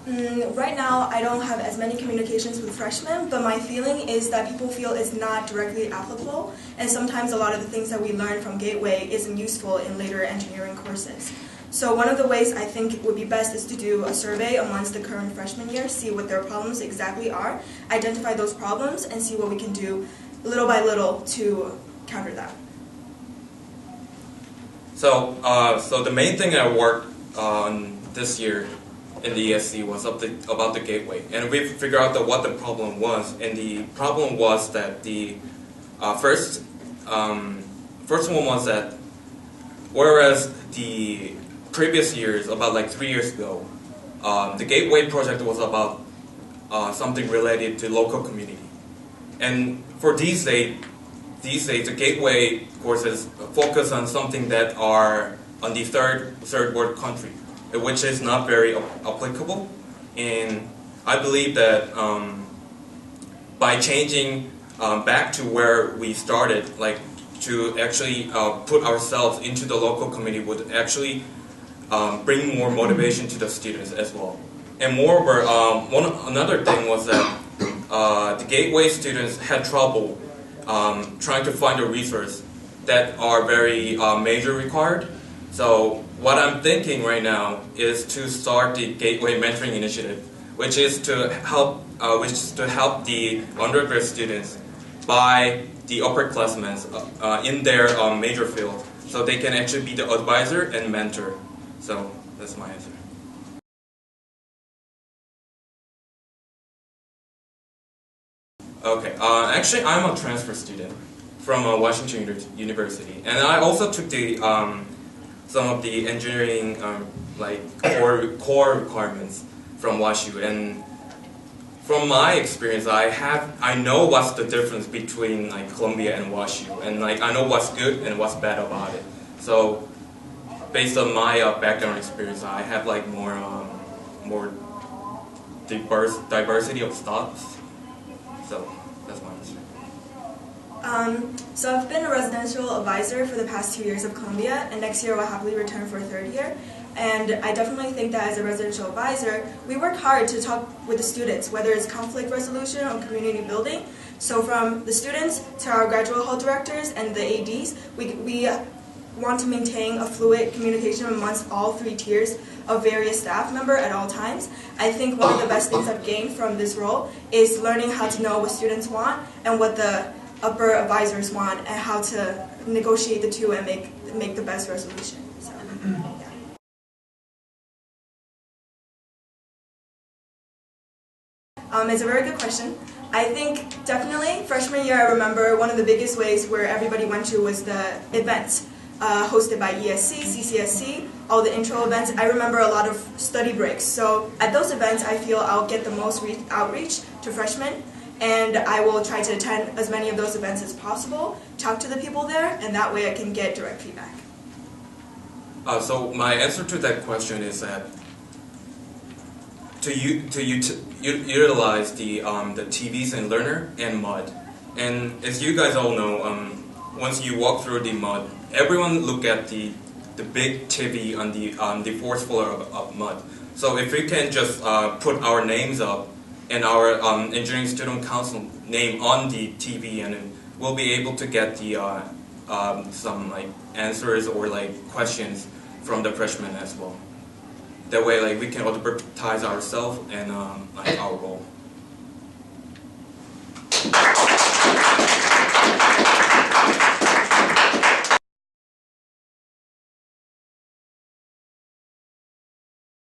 Right now, I don't have as many communications with freshmen, but my feeling is that people feel it's not directly applicable, and sometimes a lot of the things that we learn from Gateway isn't useful in later engineering courses. So one of the ways I think would be best is to do a survey amongst the current freshman year, see what their problems exactly are, identify those problems, and see what we can do little by little to counter that. So the main thing I worked on this year in the ESC was about the gateway, and we figured out what the problem was. And the problem was that the first one was that whereas the previous years, about like 3 years ago, the gateway project was about something related to local community, and for these days the gateway courses focus on something that are on the third world country, which is not very applicable. And I believe that by changing back to where we started, like to actually put ourselves into the local community, would actually bring more motivation to the students as well. And moreover, another thing was that the Gateway students had trouble trying to find a resource that are very major required. So what I'm thinking right now is to start the Gateway Mentoring Initiative, which is to help the undergrad students by the upperclassmen in their major field, so they can actually be the advisor and mentor. So that's my answer. Okay, actually I'm a transfer student from Washington University, and I also took the some of the engineering like core requirements from WashU, and from my experience, I know what's the difference between like Columbia and WashU, and like I know what's good and what's bad about it. So based on my background experience, I have like more diversity of thoughts. So that's my answer. So I've been a residential advisor for the past 2 years of Columbia, and next year I'll happily return for a third year. And I definitely think that as a residential advisor, we work hard to talk with the students, whether it's conflict resolution or community building. So from the students to our graduate hall directors and the ADs, we want to maintain a fluid communication amongst all 3 tiers of various staff member at all times. I think one of the best things I've gained from this role is learning how to know what students want and what the upper advisors want, and how to negotiate the two and make the best resolution. So, yeah. It's a very good question. I think definitely freshman year, I remember one of the biggest ways where everybody went to was the events hosted by ESC, CCSC, all the intro events. I remember a lot of study breaks. So at those events, I feel I'll get the most outreach to freshmen, and I will try to attend as many of those events as possible, talk to the people there, and that way I can get direct feedback. So my answer to that question is that to utilize the TVs and Learner and MUD. And as you guys all know, once you walk through the MUD, everyone look at the big TV on the fourth floor of MUD. So if we can just put our names up and our engineering student council name on the TV, and we'll be able to get the some like answers or like questions from the freshmen as well. That way, like we can advertise ourselves and like our role.